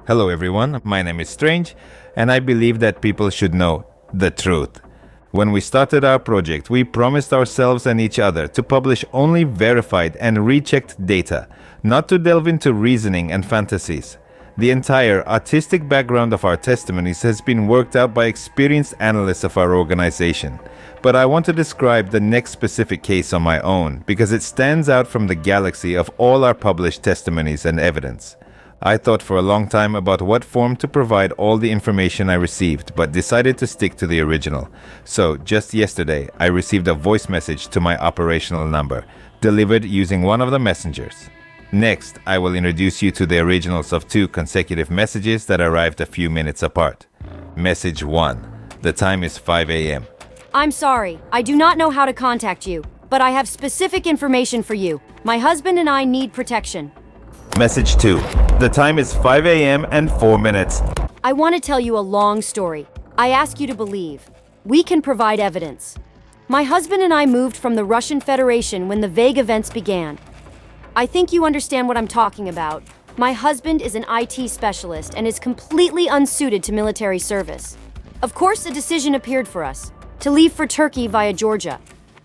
Hello everyone, my name is Strange, and I believe that people should know the truth. When we started our project, we promised ourselves and each other to publish only verified and rechecked data, not to delve into reasoning and fantasies. The entire artistic background of our testimonies has been worked out by experienced analysts of our organization. But I want to describe the next specific case on my own because it stands out from the galaxy of all our published testimonies and evidence. I thought for a long time about what form to provide all the information I received, but decided to stick to the original. So, just yesterday, I received a voice message to my operational number, delivered using one of the messengers. Next, I will introduce you to the originals of 2 consecutive messages that arrived a few minutes apart. Message 1. The time is 5 a.m. I'm sorry, I do not know how to contact you, but I have specific information for you. My husband and I need protection. Message 2. The time is 5 a.m. and 4 minutes. I want to tell you a long story. I ask you to believe. We can provide evidence. My husband and I moved from the Russian Federation when the vague events began. I think you understand what I'm talking about. My husband is an IT specialist and is completely unsuited to military service. Of course, a decision appeared for us, to leave for Turkey via Georgia.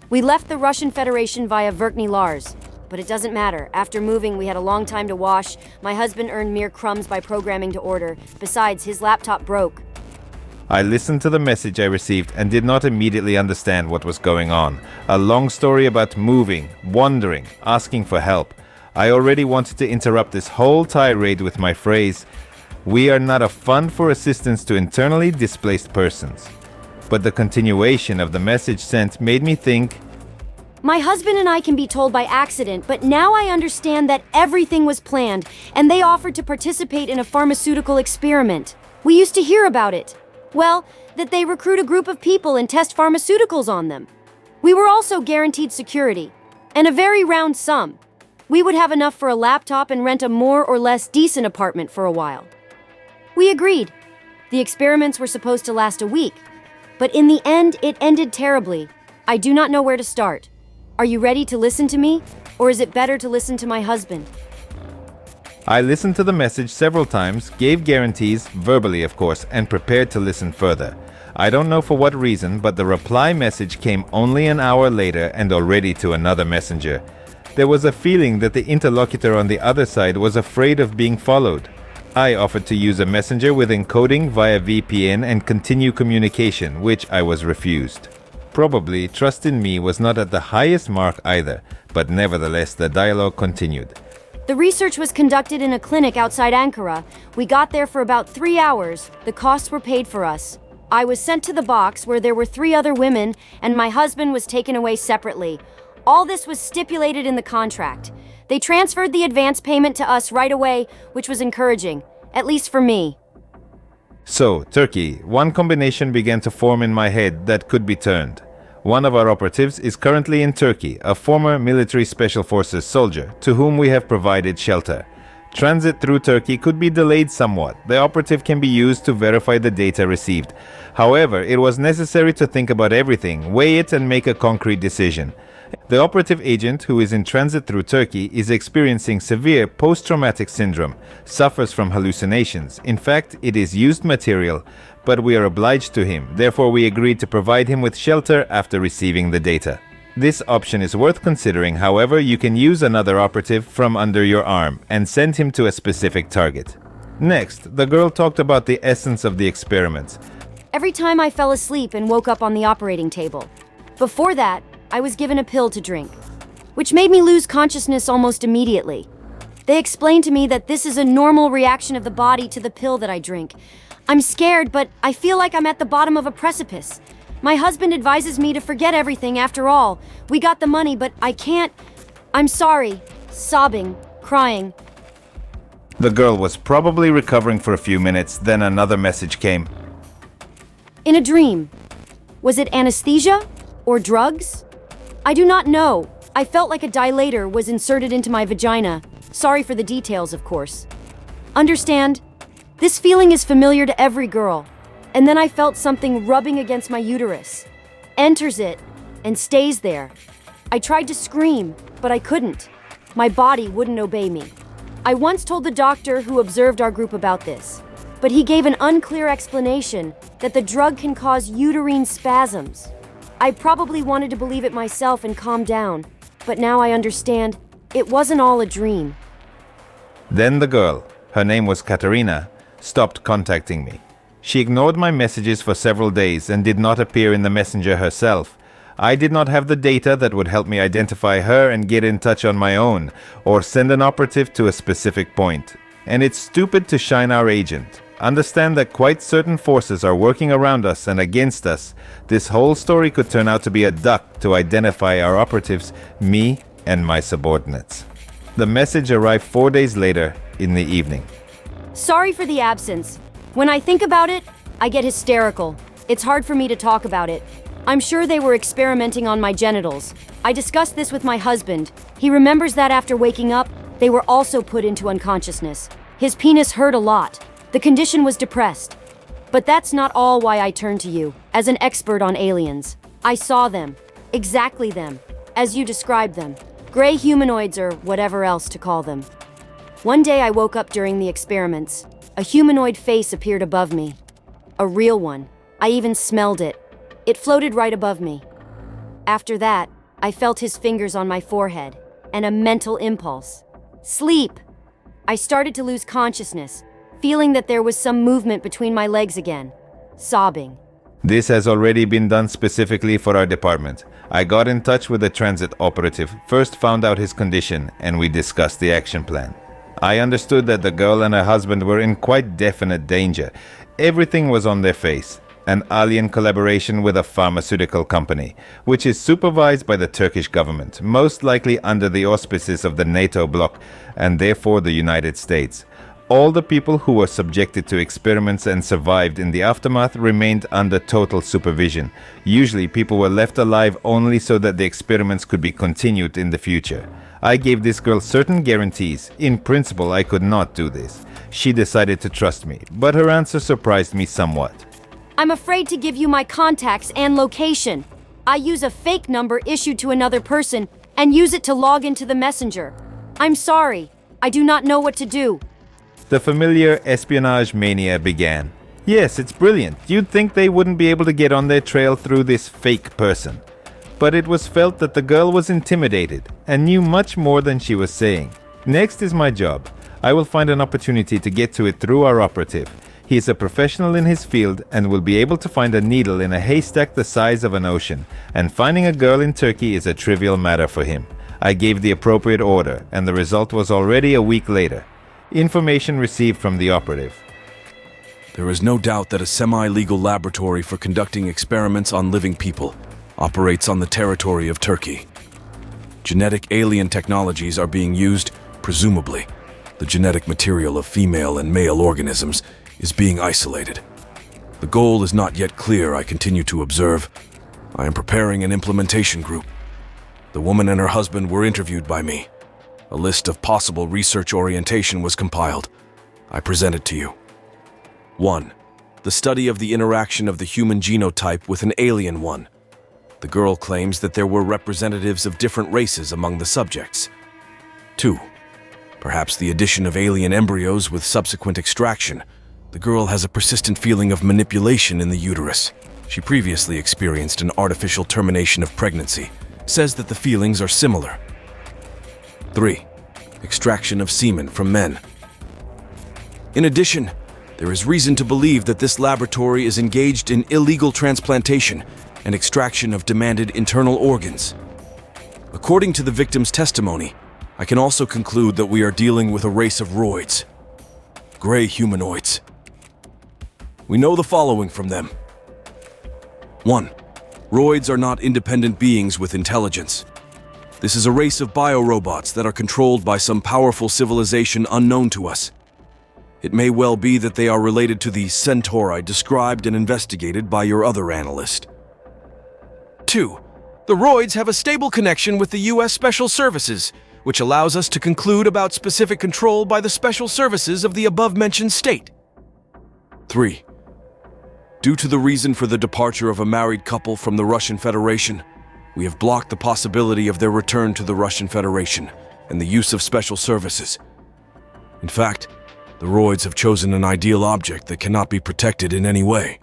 We left the Russian Federation via Verkhney Lars. But it doesn't matter. After moving, we had a long time to wash. My husband earned mere crumbs by programming to order. Besides, his laptop broke. I listened to the message I received and did not immediately understand what was going on. A long story about moving, wandering, asking for help. I already wanted to interrupt this whole tirade with my phrase, "We are not a fund for assistance to internally displaced persons." But the continuation of the message sent made me think, My husband and I can be told by accident, but now I understand that everything was planned, and they offered to participate in a pharmaceutical experiment. We used to hear about it. Well, that they recruit a group of people and test pharmaceuticals on them. We were also guaranteed security, and a very round sum. We would have enough for a laptop and rent a more or less decent apartment for a while. We agreed. The experiments were supposed to last a week, but in the end, it ended terribly. I do not know where to start. Are you ready to listen to me, or is it better to listen to my husband? I listened to the message several times, gave guarantees, verbally of course, and prepared to listen further. I don't know for what reason, but the reply message came only an hour later and already to another messenger. There was a feeling that the interlocutor on the other side was afraid of being followed. I offered to use a messenger with encoding via VPN and continue communication, which I was refused. Probably trust in me was not at the highest mark either, but nevertheless the dialogue continued. The research was conducted in a clinic outside Ankara. We got there for about 3 hours. The costs were paid for us. I was sent to the box where there were 3 other women, and my husband was taken away separately. All this was stipulated in the contract. They transferred the advance payment to us right away, which was encouraging, at least for me. So, Turkey, one combination began to form in my head that could be turned. One of our operatives is currently in Turkey, a former military special forces soldier to whom we have provided shelter. Transit through Turkey could be delayed somewhat. The operative can be used to verify the data received. However, it was necessary to think about everything, weigh it and make a concrete decision. The operative agent who is in transit through Turkey is experiencing severe post-traumatic syndrome, suffers from hallucinations. In fact, it is used material, but we are obliged to him. Therefore, we agreed to provide him with shelter after receiving the data. This option is worth considering. However, you can use another operative from under your arm and send him to a specific target. Next, the girl talked about the essence of the experiments. Every time I fell asleep and woke up on the operating table. Before that, I was given a pill to drink, which made me lose consciousness almost immediately. They explained to me that this is a normal reaction of the body to the pill that I drink. I'm scared, but I feel like I'm at the bottom of a precipice. My husband advises me to forget everything after all. We got the money, but I can't. I'm sorry. Sobbing, crying. The girl was probably recovering for a few minutes, then another message came. In a dream. Was it anesthesia or drugs? I do not know. I felt like a dilator was inserted into my vagina. Sorry for the details, of course. Understand? This feeling is familiar to every girl. And then I felt something rubbing against my uterus. Enters it and stays there. I tried to scream, but I couldn't. My body wouldn't obey me. I once told the doctor who observed our group about this, but he gave an unclear explanation that the drug can cause uterine spasms. I probably wanted to believe it myself and calm down, but now I understand it wasn't all a dream. Then the girl, her name was Katerina, stopped contacting me. She ignored my messages for several days and did not appear in the messenger herself. I did not have the data that would help me identify her and get in touch on my own, or send an operative to a specific point. And it's stupid to shine our agent. Understand that quite certain forces are working around us and against us. This whole story could turn out to be a duck to identify our operatives, me and my subordinates. The message arrived 4 days later in the evening. Sorry for the absence. When I think about it, I get hysterical. It's hard for me to talk about it. I'm sure they were experimenting on my genitals. I discussed this with my husband. He remembers that after waking up, they were also put into unconsciousness. His penis hurt a lot. The condition was depressed. But that's not all why I turned to you, as an expert on aliens. I saw them. Exactly them. As you described them. Gray humanoids or whatever else to call them. One day I woke up during the experiments. A humanoid face appeared above me. A real one. I even smelled it. It floated right above me. After that, I felt his fingers on my forehead, and a mental impulse. Sleep! I started to lose consciousness, feeling that there was some movement between my legs again. Sobbing. This has already been done specifically for our department. I got in touch with the transit operative, first found out his condition, and we discussed the action plan. I understood that the girl and her husband were in quite definite danger. Everything was on their face. An alien collaboration with a pharmaceutical company, which is supervised by the Turkish government, most likely under the auspices of the NATO bloc, and therefore the United States. All the people who were subjected to experiments and survived in the aftermath remained under total supervision. Usually people were left alive only so that the experiments could be continued in the future. I gave this girl certain guarantees. In principle, I could not do this. She decided to trust me, but her answer surprised me somewhat. I'm afraid to give you my contacts and location. I use a fake number issued to another person and use it to log into the messenger. I'm sorry. I do not know what to do. The familiar espionage mania began. Yes, it's brilliant. You'd think they wouldn't be able to get on their trail through this fake person. But it was felt that the girl was intimidated and knew much more than she was saying. Next is my job. I will find an opportunity to get to it through our operative. He is a professional in his field and will be able to find a needle in a haystack the size of an ocean, and finding a girl in Turkey is a trivial matter for him. I gave the appropriate order, and the result was already a week later. Information received from the operative. There is no doubt that a semi-legal laboratory for conducting experiments on living people operates on the territory of Turkey. Genetic alien technologies are being used, presumably. The genetic material of female and male organisms is being isolated. The goal is not yet clear, I continue to observe. I am preparing an implementation group. The woman and her husband were interviewed by me. A list of possible research orientation was compiled. I present it to you. 1. The study of the interaction of the human genotype with an alien one. The girl claims that there were representatives of different races among the subjects. 2. Perhaps the addition of alien embryos with subsequent extraction. The girl has a persistent feeling of manipulation in the uterus. She previously experienced an artificial termination of pregnancy. Says that the feelings are similar. 3. Extraction of semen from men. In addition, there is reason to believe that this laboratory is engaged in illegal transplantation and extraction of demanded internal organs. According to the victim's testimony, I can also conclude that we are dealing with a race of roids. Gray humanoids. We know the following from them. 1. Roids are not independent beings with intelligence. This is a race of biorobots that are controlled by some powerful civilization unknown to us. It may well be that they are related to the Centauri described and investigated by your other analyst. 2. The roids have a stable connection with the U.S. Special Services, which allows us to conclude about specific control by the Special Services of the above-mentioned state. 3. Due to the reason for the departure of a married couple from the Russian Federation, we have blocked the possibility of their return to the Russian Federation and the use of special services. In fact, the Roids have chosen an ideal object that cannot be protected in any way.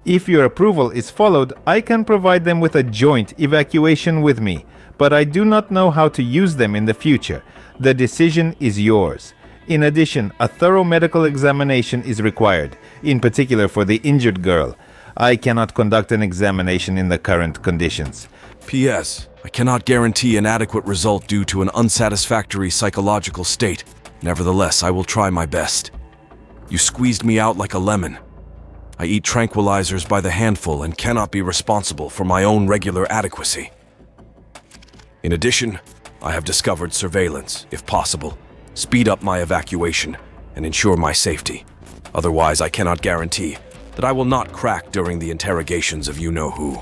If your approval is followed, I can provide them with a joint evacuation with me, but I do not know how to use them in the future. The decision is yours. In addition, a thorough medical examination is required, in particular for the injured girl. I cannot conduct an examination in the current conditions. P.S. I cannot guarantee an adequate result due to an unsatisfactory psychological state. Nevertheless, I will try my best. You squeezed me out like a lemon. I eat tranquilizers by the handful and cannot be responsible for my own regular adequacy. In addition, I have discovered surveillance, if possible. Speed up my evacuation and ensure my safety. Otherwise, I cannot guarantee that I will not crack during the interrogations of you-know-who.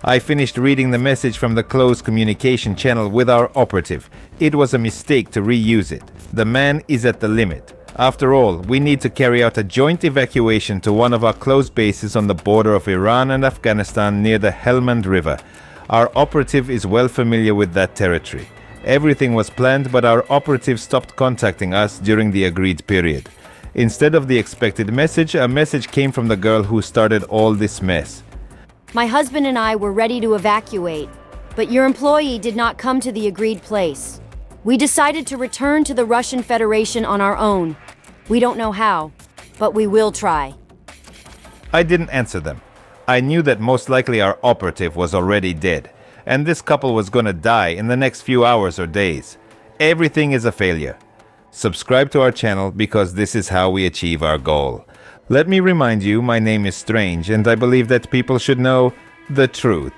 I finished reading the message from the closed communication channel with our operative. It was a mistake to reuse it. The man is at the limit. After all, we need to carry out a joint evacuation to one of our close bases on the border of Iran and Afghanistan near the Helmand River. Our operative is well familiar with that territory. Everything was planned, but our operative stopped contacting us during the agreed period. Instead of the expected message, a message came from the girl who started all this mess. My husband and I were ready to evacuate, but your employee did not come to the agreed place. We decided to return to the Russian Federation on our own. We don't know how, but we will try. I didn't answer them. I knew that most likely our operative was already dead, and this couple was gonna die in the next few hours or days. Everything is a failure. Subscribe to our channel because this is how we achieve our goal. Let me remind you, my name is Strange, and I believe that people should know the truth.